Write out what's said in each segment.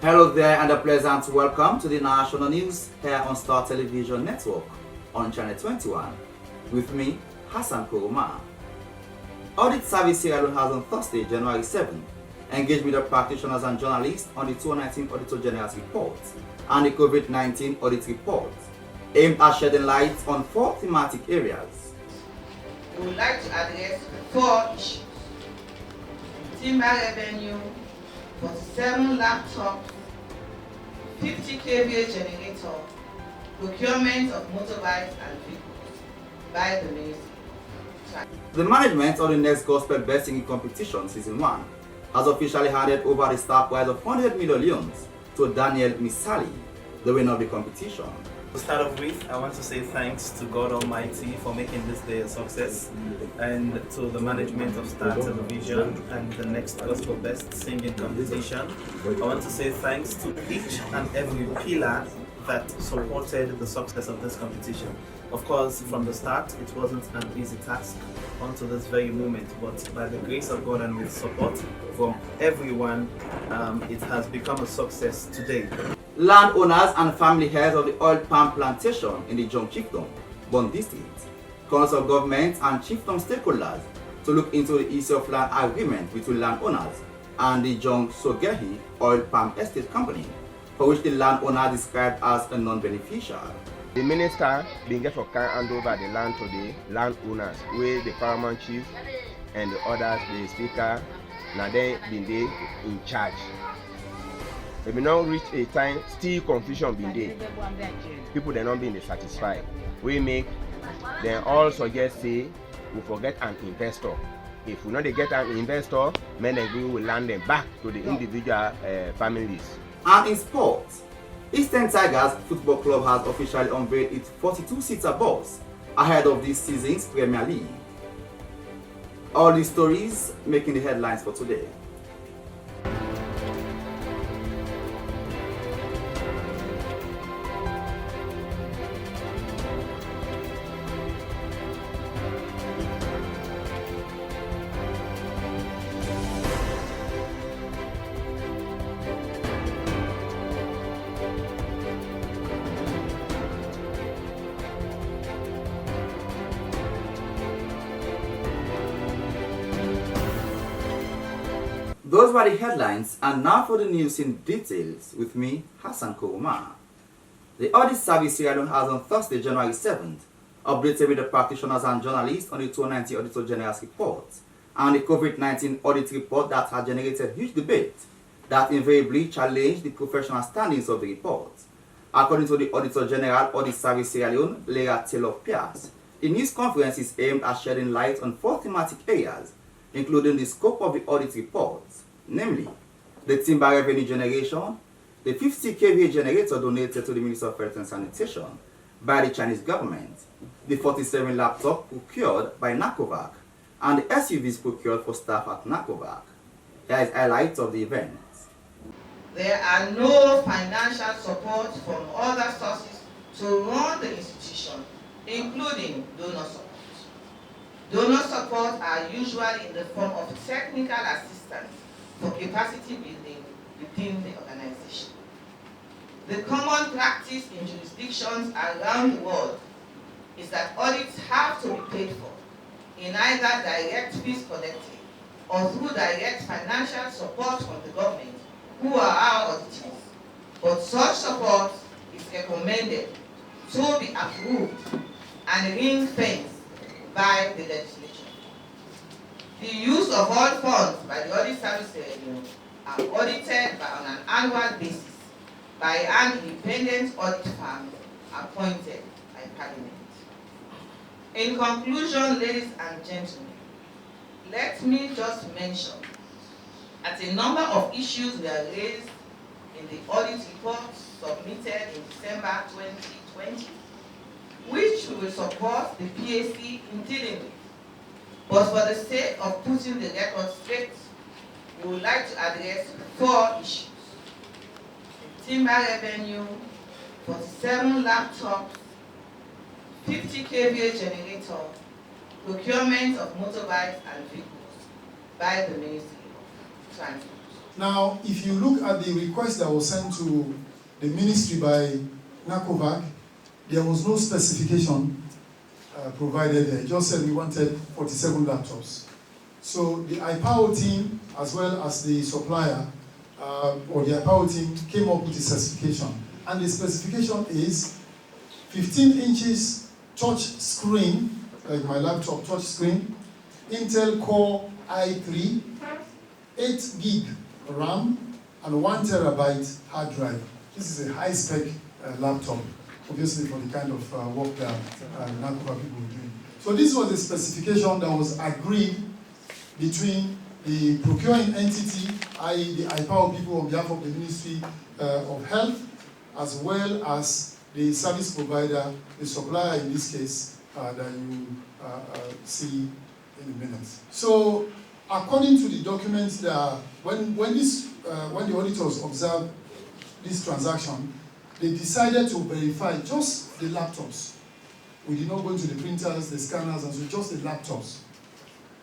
Hello there and a pleasant welcome to the national news here on Star Television Network on Channel 21 with me, Hassan Kuruma. Audit Service Sierra Leone has on Thursday, January 7, engaged with the practitioners and journalists on the 2019 Auditor General's report and the COVID-19 audit report, aimed at shedding light on 4 thematic areas. We would like to address 4 issues: timber revenue, 47 laptops, 50 kVA generator, procurement of motorbikes and vehicles by the Ministry. The management of the Next Gospel Best Singing Competition Season 1 has officially handed over the star prize of 100 million to Daniel Misali, the winner of the competition. To start off with, I want to say thanks to God Almighty for making this day a success, and to the management of Star Television and the Next Gospel Best Singing Competition. I want to say thanks to each and every pillar that supported the success of this competition. Of course, from the start, it wasn't an easy task until this very moment, but by the grace of God and with support from everyone, it has become a success today. Landowners and family heads of the oil palm plantation in the Jong Chiefdom, Bon District, consult government and chiefdom stakeholders to look into the issue of land agreement between landowners and the Jong Sogehi Oil Palm Estate Company, for which the landowner described as a non-beneficial. The minister being get for hand over the land to the landowners, where the paramount chief and the others, the speaker, now then been there in charge. They may not reach a time, still confusion been there. People they not being satisfied. We make then all suggest say we forget an investor. If we not they get an investor, then we will land them back to the individual families. And in sports, Eastern Tigers Football Club has officially unveiled its 42-seater bus ahead of this season's Premier League. All these stories making the headlines for today. Those were the headlines, and now for the news in details with me, Hassan Kuruma. The Audit Service Sierra Leone has on Thursday, January 7th, updated with the practitioners and journalists on the 2019 Auditor General's report and the COVID-19 audit report that had generated huge debate that invariably challenged the professional standings of the report. According to the Auditor General Audit Service Sierra Leone, Leah Taylor-Pierce, the news conference is aimed at shedding light on 4 thematic areas, including the scope of the audit report, namely the timber revenue generation, the 50 kVA generator donated to the Ministry of Health and Sanitation by the Chinese government, the 47 laptops procured by NACOVAC, and the SUVs procured for staff at NACOVAC. Here is highlights of the event. There are no financial support from other sources to run the institution, including donor support. Donor support are usually in the form of technical assistance for capacity building within the organization. The common practice in jurisdictions around the world is that audits have to be paid for in either direct fees collected or through direct financial support from the government, who are our auditors. But such support is recommended to be approved and ring-fenced by the legislature. The use of all funds by the Audit Service are audited on an annual basis by an independent audit firm appointed by Parliament. In conclusion, ladies and gentlemen, let me just mention that a number of issues were raised in the audit report submitted in December 2020, which we will support the PAC in dealing with. But for the sake of putting the record straight, we would like to address 4 issues: the timber revenue, 47 laptops, 50 kVA generator, procurement of motorbikes and vehicles by the Ministry of Transport. Now, if you look at the request that was sent to the ministry by NACOVAC, there was no specification provided there. It just said we wanted 47 laptops. So the IPAO team, as well as the supplier, or the IPAO team, came up with a specification. And the specification is 15 inches touch screen, like my laptop touch screen, Intel Core i3, 8 gig RAM, and 1 terabyte hard drive. This is a high-spec laptop, obviously for the kind of work that NACOVAC people were doing. So this was the specification that was agreed between the procuring entity, i.e. the IPAO people on behalf of the Ministry of Health, as well as the service provider, the supplier in this case, that you see in a minute. So, according to the documents that when the auditors observed this transaction, they decided to verify just the laptops. We did not go into the printers, the scanners, and so just the laptops.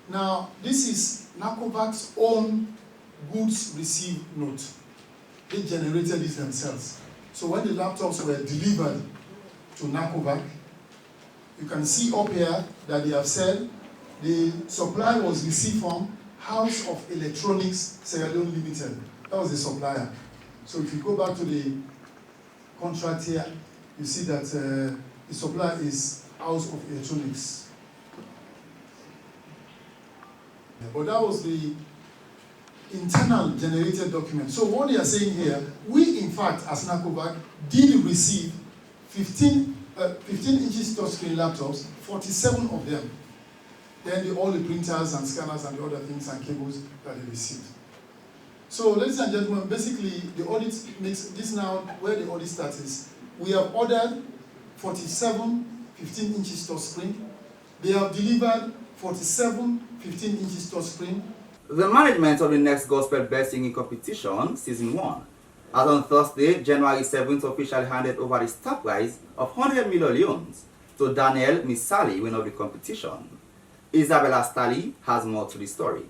Now, this is NACOVAC's own goods received note. They generated it themselves. So when the laptops were delivered to NACOVAC, you can see up here that they have said the supply was received from House of Electronics Sierra Leone Limited. That was the supplier. So if you go back to the contract here, you see that the supplier is House of Electronics. But that was the internal generated document. So what they are saying here, we in fact as NACOVAC did receive 15 inches touchscreen laptops, 47 of them. Then all the printers and scanners and the other things and cables that they received. So ladies and gentlemen, basically the audit makes this now where the audit starts is, we have ordered 47 15 inches touchscreen. They have delivered 47 15 inches touchscreen. The management of the Next Gospel Best Singing Competition, Season 1, has on Thursday, January 7th, officially handed over the star prize of 100 million to Daniel Misali, winner of the competition. Isabella Stali has more to the story.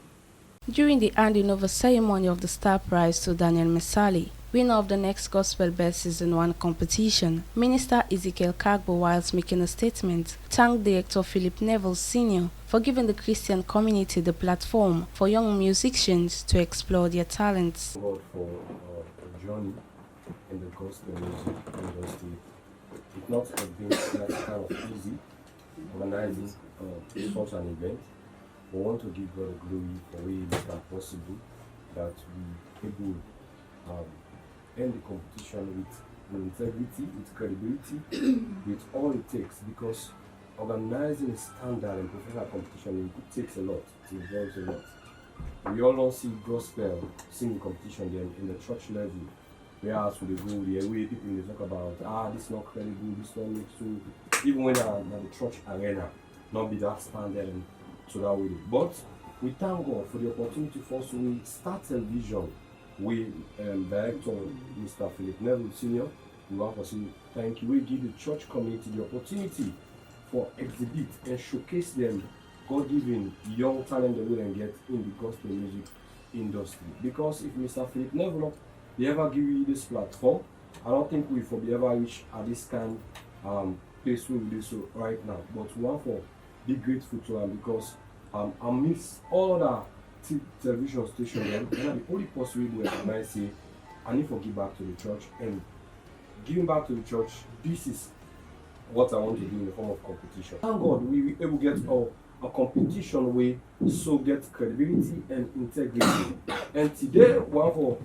During the handing over ceremony of the star prize to Daniel Misali, winner of the Next Gospel Best Season 1 competition, Minister Ezekiel Kagbo, whilst making a statement, thanked Director Philip Neville Sr. for giving the Christian community the platform for young musicians to explore their talents. God for a journey in the gospel music industry. It not have been that kind of easy organizing such an event. We want to give God the glory for way it is possible that we able end the competition with integrity, with credibility, with all it takes, because organizing a standard and professional competition, it takes a lot, it involves a lot. We all don't see gospel singing competition then in the church level, whereas we go the way people they talk about, this is not credible, this not makes so, even when at the church arena, not be that standard and so that way. But we thank God for the opportunity for us to start a vision with Director Mr. Philip Neville Sr. We want to say thank you. We give the church community the opportunity for exhibit and showcase them God-given young talent that we can get in the gospel music industry. Because if Mr. Philip Neville they ever give you this platform, I don't think we will be ever reach at this kind place we will do so right now. But we want to be grateful to him because amidst all the television station, and the only possible way I say I need to give back to the church, and giving back to the church, this is what I want to do in the form of competition. Thank God we able to get a competition where so get credibility and integrity. And today we want for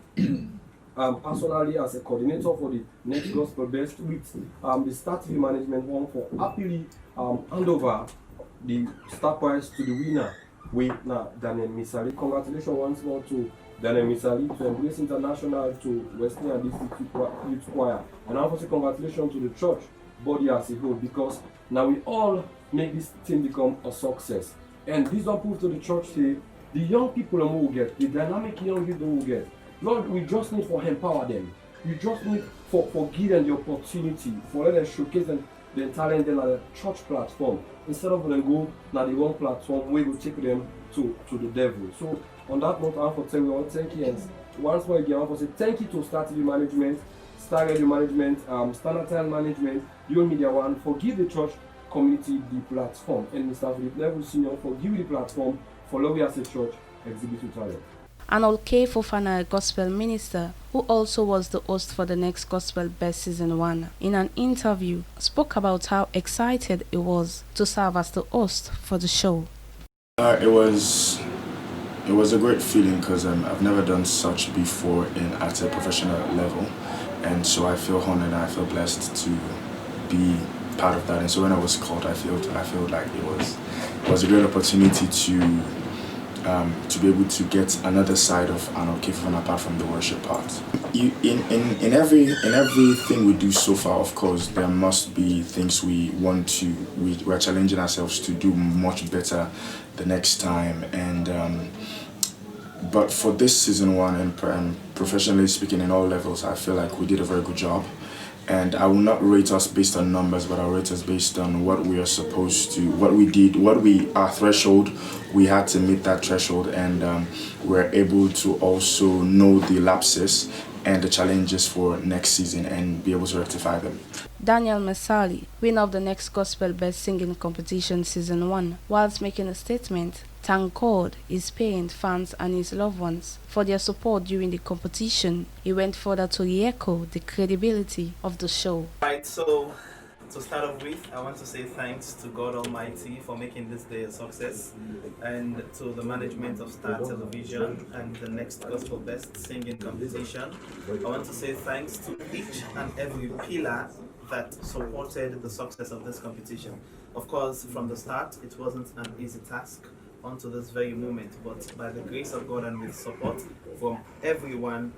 personally as a coordinator for the Next Gospel Best with the Star TV management one for happily hand over the star prize to the winner with Daniel Misali. Congratulations once more to Daniel Misali, to Embrace International, to Western and District Youth Choir. And I want to say congratulations to the church body as a whole, because now we all make this thing become a success. And this don't prove to the church say the young people who will get, the dynamic young youth will get. Lord, we just need for empower them. We just need for give them the opportunity, for let them showcase them the talent them at the church platform, instead of them go na the wrong platform where we take them to the devil. So on that note, I want to tell you all thank you and once more again, I want to say thank you to Star TV management, Star Radio management, Standard Time management, Your Media One for giving the church community the platform, and Mr. Philip Neville Senior for giving the platform for Love as a Church exhibit with talent. Arnold K. Fofana, a gospel minister, who also was the host for the Next Gospel Best Season 1, in an interview, spoke about how excited he was to serve as the host for the show. It was a great feeling because I've never done such before at a professional level, and so I feel honored and I feel blessed to be part of that. And so when I was called, I feel like it was a great opportunity to be able to get another side of Arnold K. Fofana apart from the worship part. In everything we do so far, of course, there must be things we're challenging ourselves to do much better the next time. And but for this season 1 and professionally speaking in all levels, I feel like we did a very good job. And I will not rate us based on numbers, but I'll rate us based on what we are supposed to, what we did, our threshold. We had to meet that threshold, and we're able to also know the lapses and the challenges for next season and be able to rectify them. Daniel Mesali, winner of the Next Gospel Best Singing Competition Season 1, whilst making a statement, thanked God, his parents, fans and his loved ones for their support during the competition. He went further to re-echo the credibility of the show. Right, so to start off with, I want to say thanks to God Almighty for making this day a success, and to the management of Star Television and the Next Gospel Best Singing Competition. I want to say thanks to each and every pillar that supported the success of this competition. Of course, from the start, it wasn't an easy task unto this very moment, but by the grace of God and with support from everyone,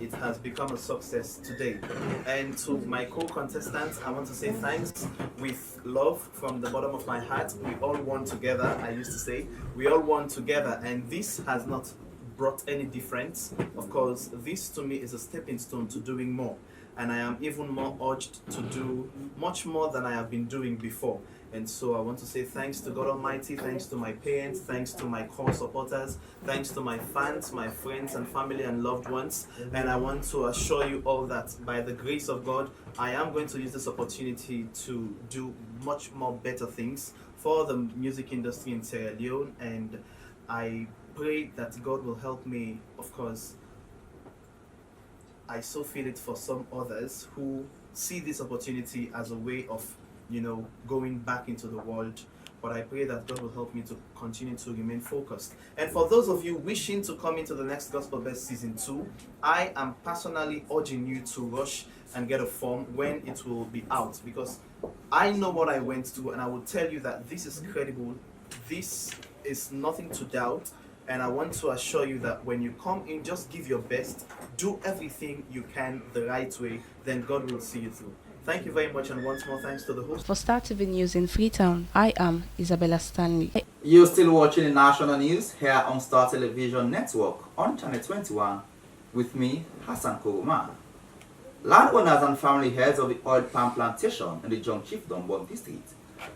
it has become a success today. And to my co-contestants, I want to say thanks with love from the bottom of my heart. We all won together. I used to say we all won together, and this has not brought any difference. Of course, this to me is a stepping stone to doing more, and I am even more urged to do much more than I have been doing before. And so I want to say thanks to God Almighty, thanks to my parents, thanks to my core supporters, thanks to my fans, my friends and family and loved ones. And I want to assure you all that by the grace of God, I am going to use this opportunity to do much more better things for the music industry in Sierra Leone. And I pray that God will help me. Of course, I so feel it for some others who see this opportunity as a way of going back into the world, but I pray that God will help me to continue to remain focused. And for those of you wishing to come into the Next Gospel Best Season 2, I am personally urging you to rush and get a form when it will be out, because I know what I went through, and I will tell you that this is credible, this is nothing to doubt. And I want to assure you that when you come in, just give your best, do everything you can the right way, then God will see you through. Thank you very much, and once more thanks to the host. For Star TV News in Freetown, I am Isabella Stanley. You're still watching the national news here on Star Television Network on Channel 21 with me, Hassan Kogoma. Landowners and family heads of the oil palm plantation in the Jong Chiefdom Bon District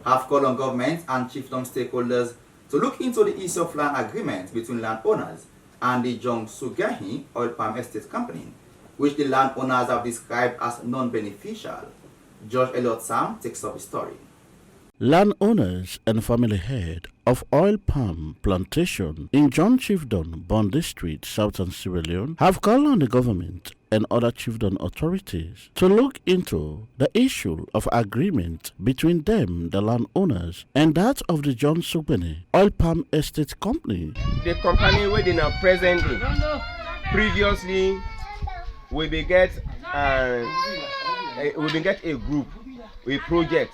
have called on government and chiefdom stakeholders to look into the issue of land agreement between landowners and the Jong Sugahi Oil Palm Estate Company, which the landowners have described as non-beneficial. George Elliott Sam takes up the story. Landowners and family head of oil palm plantation in John Chiefdom, Bon District, Southern Sierra Leone, have called on the government and other chiefdom authorities to look into the issue of agreement between them, the landowners, and that of the John Sugahi Oil Palm Estate Company. The company where they now presently, previously, we be get a group, a project,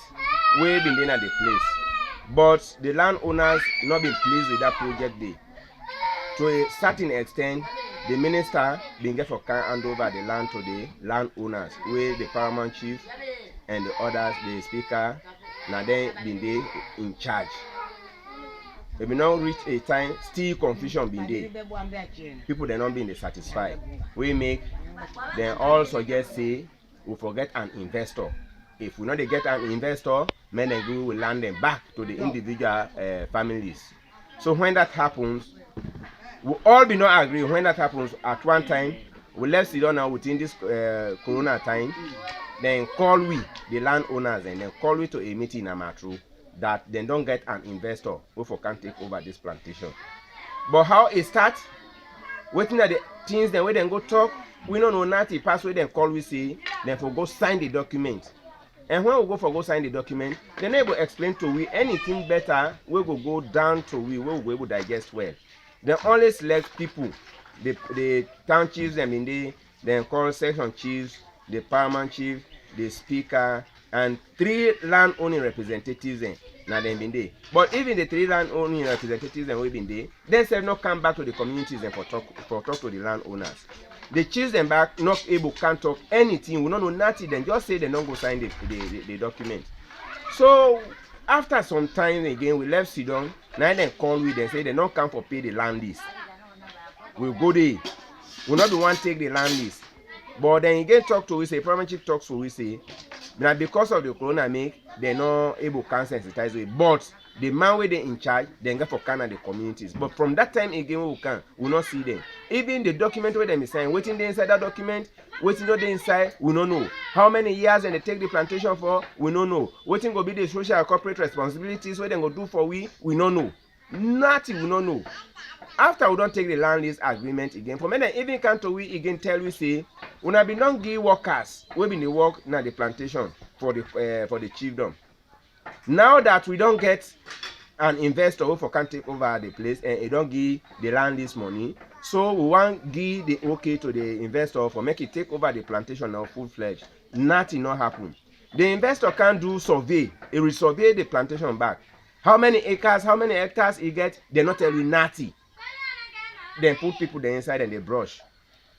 we been there at the place, but the landowners not been pleased with that project day. To a certain extent, the minister been get for can hand over the land to the landowners, where the paramount chief and the others, the speaker, now then been there in charge. They be now reach a time, still confusion been there. People they not being satisfied. We make then all suggest say we forget an investor. If we not get an investor, men and we will land them back to the individual families. So when that happens, We all be not agree when that happens at one time. We left sit down now within this corona time. Then call we the landowners and then call we to a meeting in Amatru that they don't get an investor who can take over this plantation. But how it starts, waiting at the things then we then go talk, we don't know nothing, pass we then call we say, then for go sign the document. And when we go sign the document, then they will explain to we anything better, we will go down to we will be able to digest well. They only select people, the town chiefs and in the then call section chiefs, the paramount chief, the speaker, and 3 land owning representatives now they been there. But even the 3 land owning representatives and we been there, they said not come back to the communities and for talk to the landowners. The chiefs them back not able can't talk anything, we don't know nothing, then just say they don't go sign the document. So after some time again we left Sidon, now then call we then say they don't come for pay the land lease. We'll go there. We'll not be one take the land lease. But then again talk to we say, Paramount Chief talks to we say, now because of the corona make, they're not able to sensitize it. But the man where they in charge, they get for Canada the communities. But from that time again we not see them. Even the document where they sign, waiting they inside that document, waiting not they inside, we don't know. How many years and they take the plantation for, we don't know. Waiting go be the social and corporate responsibilities where they go do for we don't know. Nothing we don't know. After we don't take the land lease agreement again, for many even come to we again tell we say, we have been don't give workers, we been the work now the plantation for the chiefdom. Now that we don't get an investor who can take over the place and he don't give the land lease money, so we want give the okay to the investor for make it take over the plantation now full-fledged. Nothing not happen. The investor can't do survey. He will survey the plantation back. How many acres, how many hectares he get, they not tell you nothing. Then put people there inside and they brush.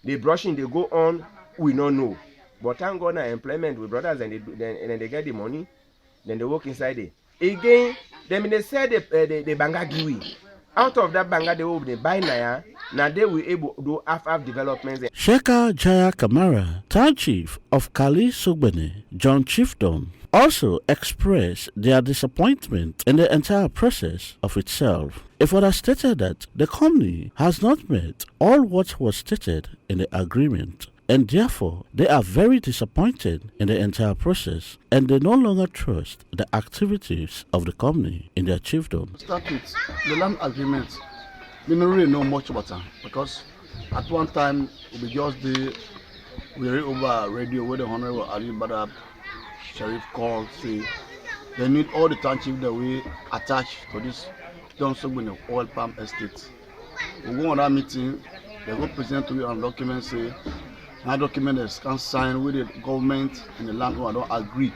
The brushing they go on, we don't know. But thank God now employment with brothers and they get the money, then they work inside it. Again, then they say the banga giwi. Out of that banga they will buy naya. Now they will able to do half developments. Sheka Jaya Kamara, town chief of Kali Sugbene, John Chiefdom, also expressed their disappointment in the entire process of itself. It further stated that the company has not met all what was stated in the agreement, and therefore they are very disappointed in the entire process, and they no longer trust the activities of the company in their chiefdom. Start with the land agreement. We don't really know much about it because at one time we read over radio where the Honorable Ali Badab Sheriff called, say they need all the township that we attach to this John Sugbene oil palm estate. We go on that meeting, they go present to you on document, say that document is can sign with the government and the landowner don't agree.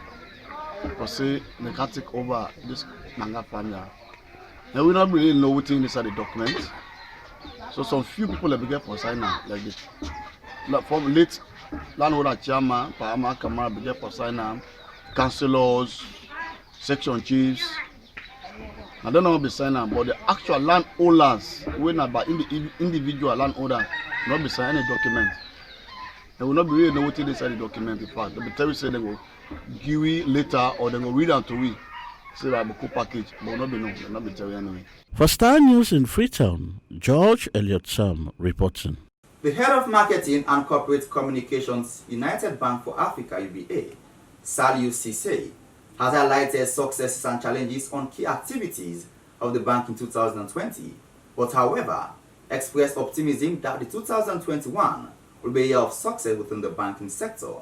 But say they can't take over this manga farm here. And we don't really know what's inside the document. So some few people have begun for sign now, like this. From late landowner chairman, Pahama Kamara began for sign now, councillors, section chiefs. I don't know how to be sign now, but the actual landowners, when about individual landowner, not be signing any document. They will not be really know what's inside the document. In fact, they will tell you say they will give it later or they will read out to we. Say that a package, but will not be no, they will not be telling you anyway. For Star News in Freetown, George Elliott Sam reporting. The head of marketing and corporate communications, United Bank for Africa (UBA), Saliu Cisse, has highlighted successes and challenges on key activities of the bank in 2020, but however, expressed optimism that the 2021 will be a year of success within the banking sector.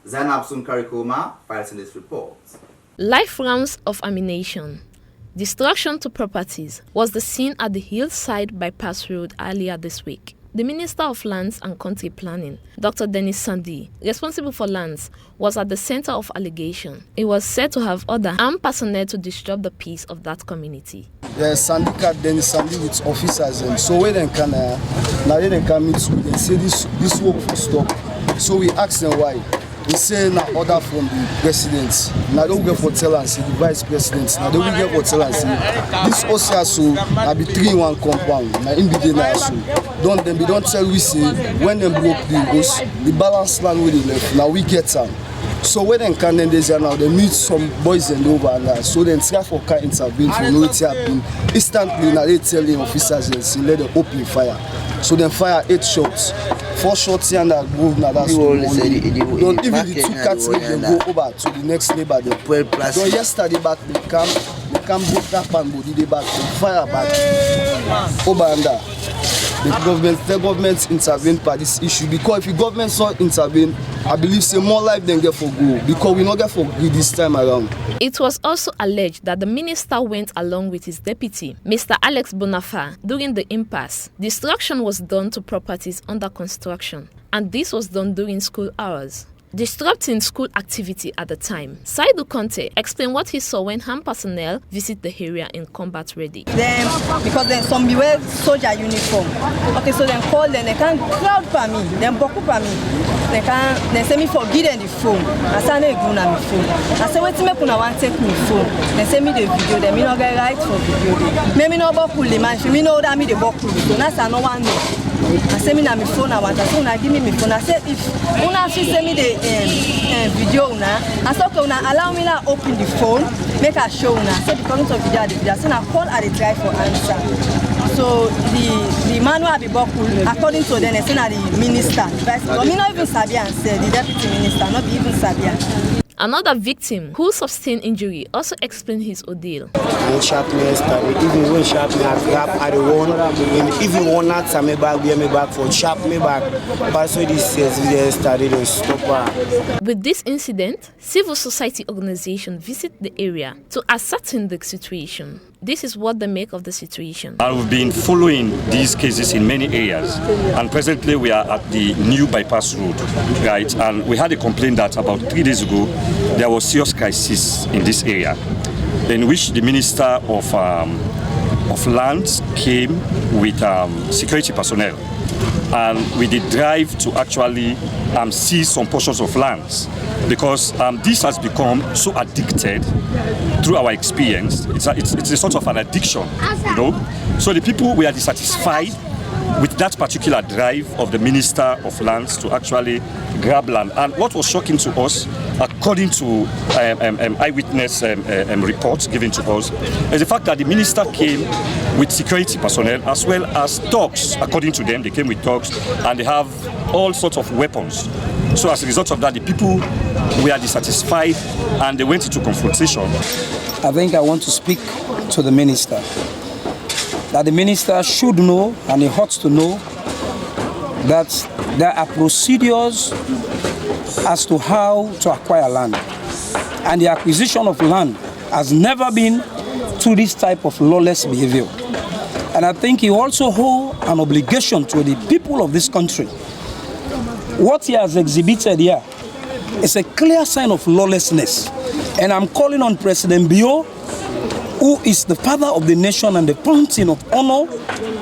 Zainab Sunkarikoma files in this report. Life rounds of ammunition. Destruction to properties was the scene at the Hillside Bypass Road earlier this week. The Minister of Lands and Country Planning, Dr. Dennis Sandi, responsible for lands, was at the center of allegation. He was said to have ordered armed personnel to disrupt the peace of that community. Yes, Sandika Dennis Sandi with officers, and so when they can now they can meet with them, say this work will stop. So we asked them why. He said now order from the president. Now don't get for tell and see the vice president. Now they will get for tell and see. This also now be 3-1 compound. Now in the now so don't tell we say when they broke the balance land with the left. Now we get some. So when they can then there's now they meet some boys and over and that. So then try for car intervene for no it happen. Instantly now they tell the officers and say let them open fire. So then fire 8 shots. 4 shots here and that go now that's don't even the 2 cats they go over to the next neighbor. So yesterday back they come both that and body they back fire back over and that. The government intervene by this issue because if the government saw intervene, I believe say more life than get for go because we not get for good this time around. It was also alleged that the minister went along with his deputy, Mr. Alex Bonafa, during the impasse. Destruction was done to properties under construction, and this was done during school hours, disrupting school activity at the time. Saidu Conte explained what he saw when HAM personnel visit the area in combat ready. Because then some wear soldier uniform. Okay, so then call them, they can crowd for me, then boku for me. They say me forgive them the phone. I say they go na me phone. I say wait me kuna want take me phone. They say me the video, they me no get right for video. Me no boku le man, me no that me the boku. So that's no one know. I say me na me phone I want. So una give me phone. I say if una she say me the video una, I say okay una allow me na open the phone, make a show una. So the comment of video, I say na call at the try for answer. So the manual be boku according to them, they say na the minister. But me not even Sabia and say the deputy minister, not even Sabia. Another victim who sustained injury also explained his ordeal. When sharp me yesterday, even when sharp me I grab at the one, even one night I me back for sharp me back. But so this yesterday they stop her. With this incident, civil society organizations visit the area to ascertain the situation. This is what they make of the situation. I've been following these cases in many areas, and presently we are at the new bypass road, right? And we had a complaint that about 3 days ago there was serious crisis in this area, in which the Minister of Lands came with security personnel, and we did drive to actually seize some portions of lands, because this has become so addicted through our experience. It's a sort of an addiction, you know. So the people were dissatisfied with that particular drive of the Minister of Lands to actually grab land. And what was shocking to us, according to eyewitness reports given to us, is the fact that the minister came with security personnel as well as dogs. According to them, they came with dogs and they have all sorts of weapons. So as a result of that, the people were dissatisfied and they went into confrontation. I think I want to speak to the minister, that the minister should know, and he ought to know, that there are procedures as to how to acquire land. And the acquisition of land has never been through this type of lawless behavior. And I think he also holds an obligation to the people of this country. What he has exhibited here is a clear sign of lawlessness. And I'm calling on President Bio, who is the father of the nation and the fountain of honor,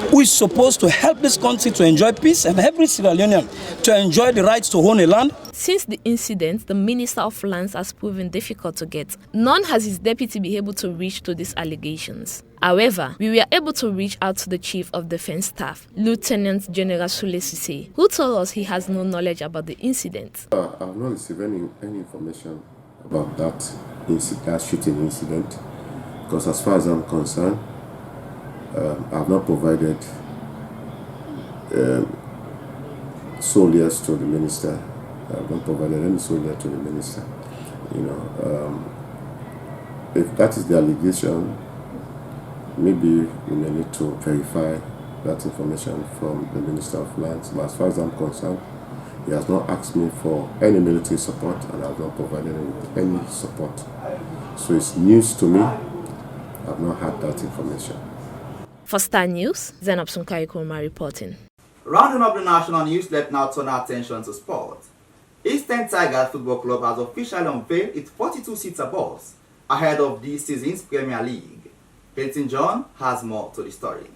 who is supposed to help this country to enjoy peace and every Sierra Leonean to enjoy the rights to own a land. Since the incident, the Minister of Lands has proven difficult to get. None has his deputy been able to reach to these allegations. However, we were able to reach out to the Chief of Defense Staff, Lieutenant General Sule Sise, who told us he has no knowledge about the incident. I have not received any information about that shooting incident, because as far as I'm concerned, I have not provided soldiers to the minister. I have not provided any soldier to the minister. You know, if that is the allegation, maybe we may need to verify that information from the Minister of Lands. But as far as I'm concerned, he has not asked me for any military support, and I have not provided any support. So it's news to me. I have not had that information. For Star News, Zainab Sunkai Kurma reporting. Rounding up the national news, let's now turn our attention to sport. Eastern Tigers Football Club has officially unveiled its 42-seater bus ahead of this season's Premier League. Peyton John has more to the story.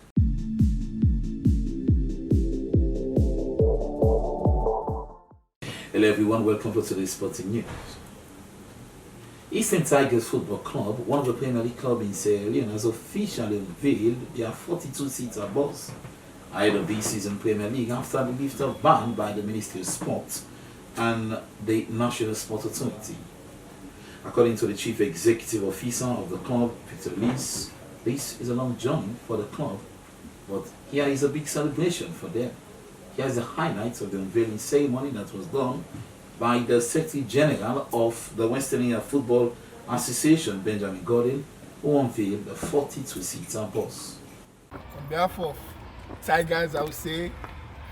Hello everyone, welcome to today's sporting news. Eastern Tigers Football Club, one of the Premier League clubs in Sierra Leone, has officially unveiled their 42-seater bus ahead of this season Premier League after the lift-off ban by the Ministry of Sport and the National Sport Authority. According to the Chief Executive Officer of the club, Victor Lees, this is a long journey for the club, but here is a big celebration for them. Here's the highlights of the unveiling ceremony that was done by the Secretary General of the Western Area Football Association, Benjamin Gordon, who unveiled the 42-seater bus. On behalf of Tigers, I would say,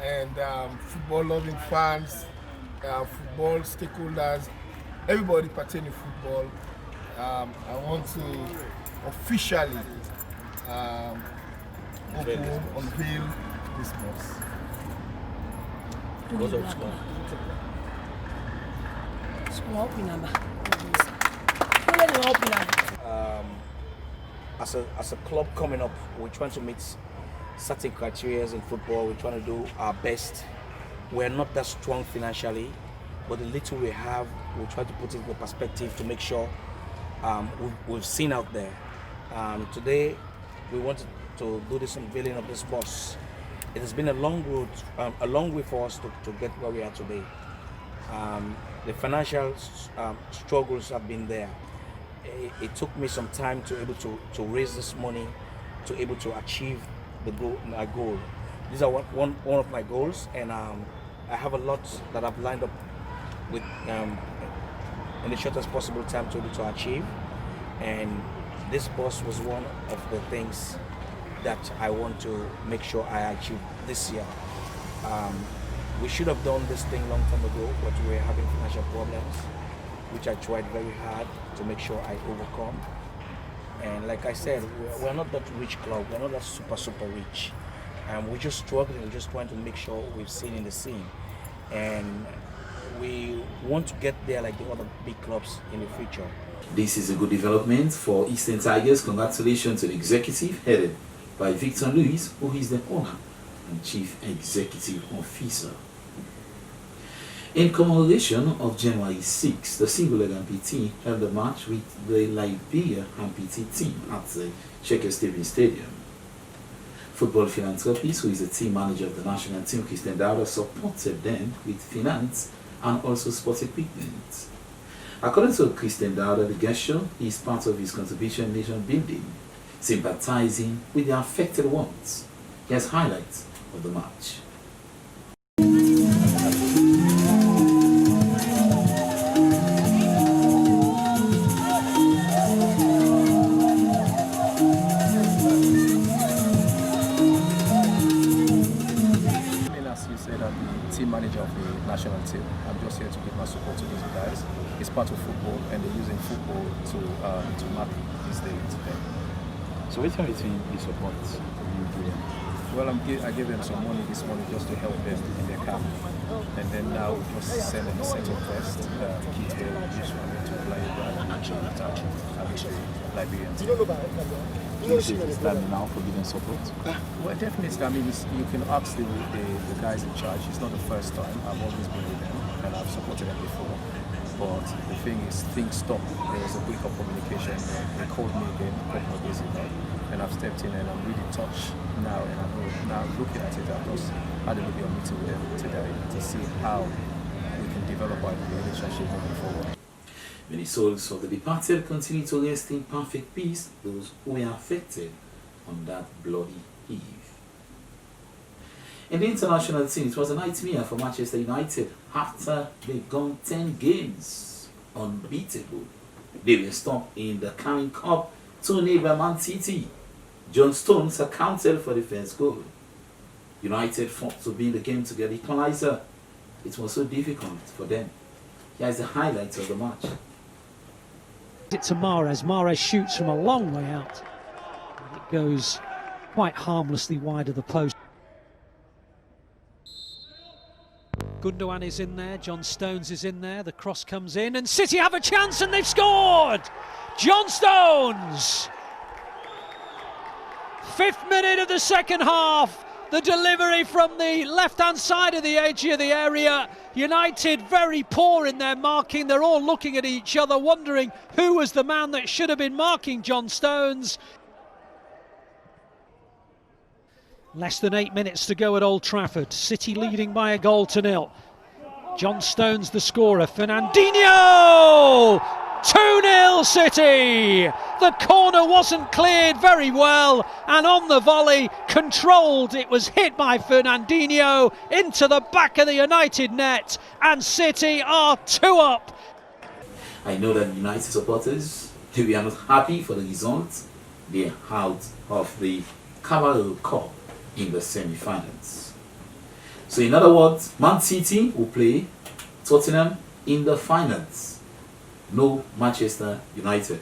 and football-loving fans, football stakeholders, everybody pertaining to football, I want to officially unveil this bus. As a club coming up, we're trying to meet certain criteria in football. We're trying to do our best. We're not that strong financially, but the little we have, we try to put it in perspective to make sure we've seen out there. Today, we wanted to do this unveiling of this bus. It has been a long road, a long way for us to get where we are today. The financial struggles have been there. It took me some time to able to raise this money, to able to achieve my goal. These are one of my goals, and I have a lot that I've lined up with in the shortest possible time to be able to achieve. And this bus was one of the things that I want to make sure I achieve this year. We should have done this thing long time ago, but we were having financial problems, which I tried very hard to make sure I overcome. And like I said, we're not that rich club, we're not that super rich. We're just struggling, we're just trying to make sure we've seen in the scene. And we want to get there like the other big clubs in the future. This is a good development for Eastern Tigers. Congratulations to the executive headed by Victor Luis, who is the owner and Chief Executive Officer. In commemoration of January 6, the single-leg amputee held a match with the Liberia amputee team at the Checker Stevens Stadium. Football philanthropist, who is the team manager of the national team, Christian Dowder, supported them with finance and also sports equipment. According to Christian Dowder, the gesture is part of his contribution in nation building, sympathizing with the affected ones. Here's highlights of the match. Team manager of the national team. I'm just here to give my support to these guys. It's part of football, and they're using football to mark this day today. So which one between you support you do them? Well, I gave them some money this morning just to help them in their camp, and then now we just send them a set of vests, kit they will use for them to play and actually touch Liberian team. Do you think it's time now for giving support? Well, definitely. I mean, you can ask the guys in charge. It's not the first time. I've always been with them, and I've supported them before. But the thing is, things stopped. There was a break of communication. They called me again a couple of days ago, and I've stepped in, and I'm really touched now. And I'm now looking at it. I've just had a little meeting with them today to see how we can develop our relationship moving forward. Many souls of the departed continue to rest in perfect peace, those who were affected on that bloody eve. In the international scene, it was a nightmare for Manchester United after they've gone 10 games unbeatable. They were stopped in the Carling Cup tourney by Man City. John Stones accounted for the first goal. United fought to win the game to get equalizer. It was so difficult for them. Here's the highlights of the match. It's to Mahrez. Mahrez shoots from a long way out. And it goes quite harmlessly wide of the post. Gundogan is in there, John Stones is in there, the cross comes in, and City have a chance and they've scored! John Stones! 5th minute of the second half. The delivery from the left-hand side of the edge of the area. United very poor in their marking. They're all looking at each other, wondering who was the man that should have been marking John Stones. Less than 8 minutes to go at Old Trafford. City leading by 1-0. John Stones the scorer, Fernandinho! 2-0 City! The corner wasn't cleared very well, and on the volley, controlled, it was hit by Fernandinho into the back of the United net, and City are 2 up. I know that United supporters, they are not happy for the result. They are out of the Carabao Cup in the semi-finals. So in other words, Man City will play Tottenham in the finals. No Manchester United.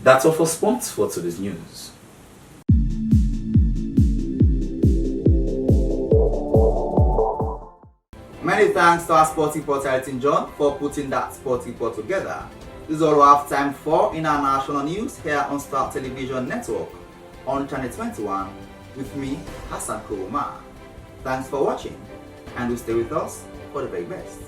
That's all for sports for today's news. Many thanks to our sports reporter Elton John for putting that sports report together. This is all we have time for in our national news here on Star Television Network on Channel 21 with me, Hassan Kourouma. Thanks for watching, and do stay with us for the very best.